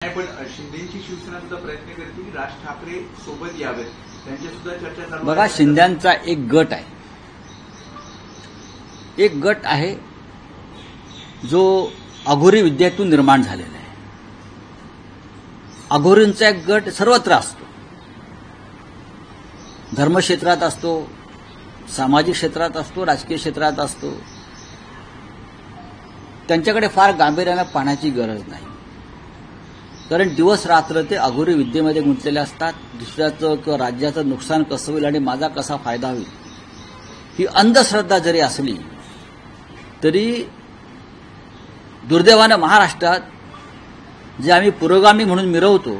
पण शिंदेची शिवसेना सुद्धा प्रयत्न करते की राज ठाकरे सोबत यावेत, त्यांच्या सुद्धा चर्चा चालू आहे। बघा, शिंद्यांचा एक गट आहे, जो अघोरी विद्येतून निर्माण झालेला आहे। अघोरींचा एक गट सर्वत्र असतो, धर्मक्षेत्रात असतो, सामाजिक क्षेत्रात असतो, राजकीय क्षेत्रात असतो। त्यांच्याकडे फार गांभीर्याने पाहण्याची गरज नाही, कारण दिवस रात्र ते अघोरी विद्येमध्ये गुंतलेले असतात। दुसऱ्याचं किंवा राज्याचं नुकसान कसं होईल आणि माझा कसा फायदा होईल ही अंधश्रद्धा जरी असली तरी दुर्दैवानं महाराष्ट्रात जे आम्ही पुरोगामी म्हणून मिरवतो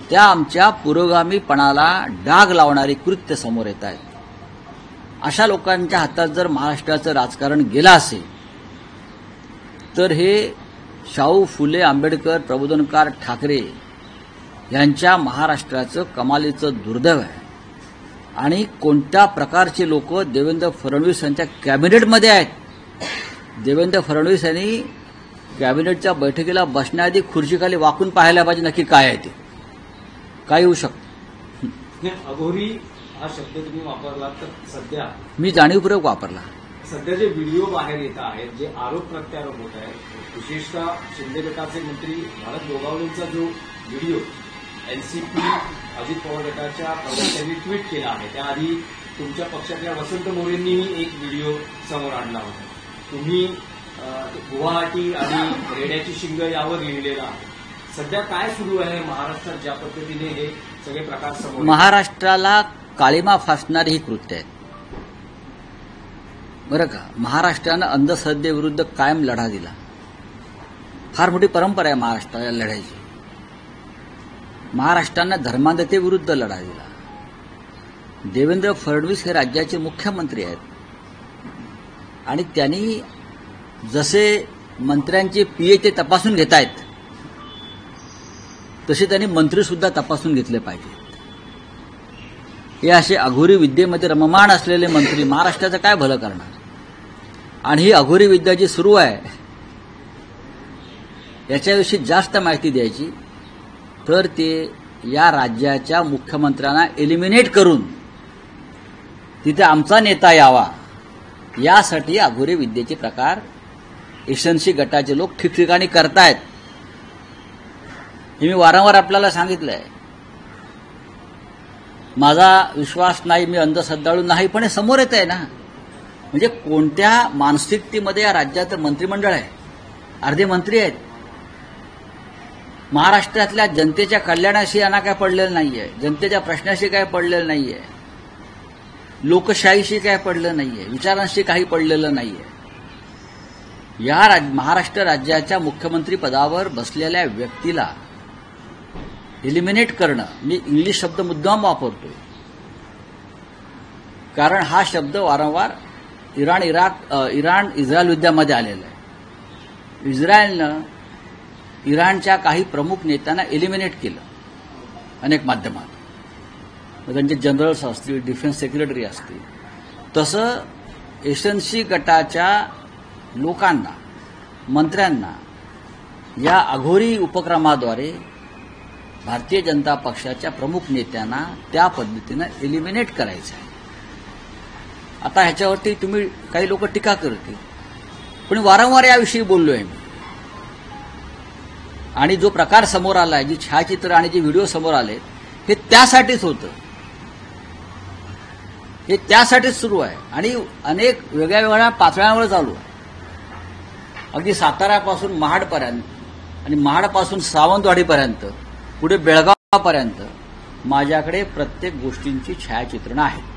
त्या आमच्या पुरोगामीपणाला डाग लावणारी कृत्य समोर येत आहेत। अशा लोकांच्या हातात जर महाराष्ट्राचं राजकारण गेलं असेल तर हे शाहू फुले आंबेडकर प्रबोधनकार ठाकरे यांच्या महाराष्ट्राचं कमालीचं दुर्दैव आहे। आणि कोणत्या प्रकारचे लोक देवेंद्र फडणवीस यांच्या कॅबिनेटमध्ये आहेत। देवेंद्र फडणवीस यांनी कॅबिनेटच्या बैठकीला बसण्याआधी खुर्चीखाली वाकून पाहायला पाहिजे नक्की काय आहे ते, काय होऊ शकतं। अघोरी हा शब्द तुम्ही वापरला तर सध्या मी जाणीवपूर्वक वापरला। सध्या जे व्हिडिओ बाहेर येत आहेत, जे आरोप प्रत्यारोप होत आहेत, विशेषतः शिंदे गटाचे मंत्री भारत गोगावलेंचा जो व्हिडिओ एनसीपी अजित पवार गटाच्या प्रवक्त्यांनी ट्विट केला आहे, त्याआधी तुमच्या पक्षातल्या वसंत मोरेंनीही एक व्हिडिओ समोर आणला होता। तुम्ही गुवाहाटी आणि रेड्याची शिंग यावर लिहिलेला आहे। सध्या काय सुरू आहे महाराष्ट्रात, ज्या पद्धतीने हे सगळे प्रकार समोर? महाराष्ट्राला काळिमा फासणारी ही कृत्य आहेत बरं का। महाराष्ट्रानं अंधश्रद्धेविरुद्ध कायम लढा दिला, फार मोठी परंपरा आहे महाराष्ट्राला लढायची। महाराष्ट्रानं धर्मांधतेविरुद्ध लढा दिला। देवेंद्र फडणवीस हे राज्याचे मुख्यमंत्री आहेत आणि त्यांनी जसे मंत्र्यांचे पीए ते तपासून घेत आहेत तसे त्यांनी मंत्री सुद्धा तपासून घेतले पाहिजेत। हे असे अघोरी विद्येमध्ये रममाण असलेले मंत्री महाराष्ट्राचं काय भलं करणार? आणि ही अघोरी विद्या जी सुरू आहे याच्याविषयी जास्त माहिती द्यायची तर ते या राज्याच्या मुख्यमंत्र्यांना एलिमिनेट करून तिथे आमचा नेता यावा, यासाठी अघोरी विद्येचे प्रकार एसएनसी गटाचे लोक ठिकठिकाणी करतायत। हे मी वारंवार आपल्याला सांगितलंय। माझा विश्वास नाही, मी अंधश्रद्धाळू नाही, पण हे समोर येत आहे ना। म्हणजे कोणत्या मानसिकतेमध्ये या राज्याचं मंत्रिमंडळ आहे, अर्धे मंत्री आहेत। महाराष्ट्रातल्या जनतेच्या कल्याणाशी यांना काय पडलेलं नाहीये, जनतेच्या प्रश्नाशी काय पडलेलं नाहीये, लोकशाहीशी काय पडलं नाहीये, विचारांशी काही पडलेलं नाहीये। या महाराष्ट्र राज्याच्या मुख्यमंत्री पदावर बसलेल्या व्यक्तीला एलिमिनेट करणं, मी इंग्लिश शब्द मुद्दाम वापरतोय कारण हा शब्द वारंवार इराण इस्रायल युद्धामध्ये आलेला आहे। इस्रायलनं इराणच्या काही प्रमुख नेत्यांना एलिमिनेट केलं अनेक माध्यमात, त्यांचे जनरल्स असतील, डिफेन्स सेक्रेटरी असतील। तसं एसएनसी गटाच्या लोकांना, मंत्र्यांना या अघोरी उपक्रमाद्वारे भारतीय जनता पक्षाच्या प्रमुख नेत्यांना त्या पद्धतीनं एलिमिनेट करायचं आहे। आता ह्याच्यावरती तुम्ही काही लोक टीका करतील, पण वारंवार याविषयी बोललोय मी। आणि जो प्रकार समोर आलाय, जी छायाचित्र आणि जे व्हिडिओ समोर आले, हे त्यासाठीच होतं, हे त्यासाठीच सुरू आहे आणि अनेक वेगळ्या पातळ्यांवर चालू आहे। अगदी साताऱ्यापासून महाडपर्यंत आणि महाडपासून सावंतवाडीपर्यंत, पुढे बेळगावपर्यंत माझ्याकडे प्रत्येक गोष्टींची छायाचित्रणं आहेत।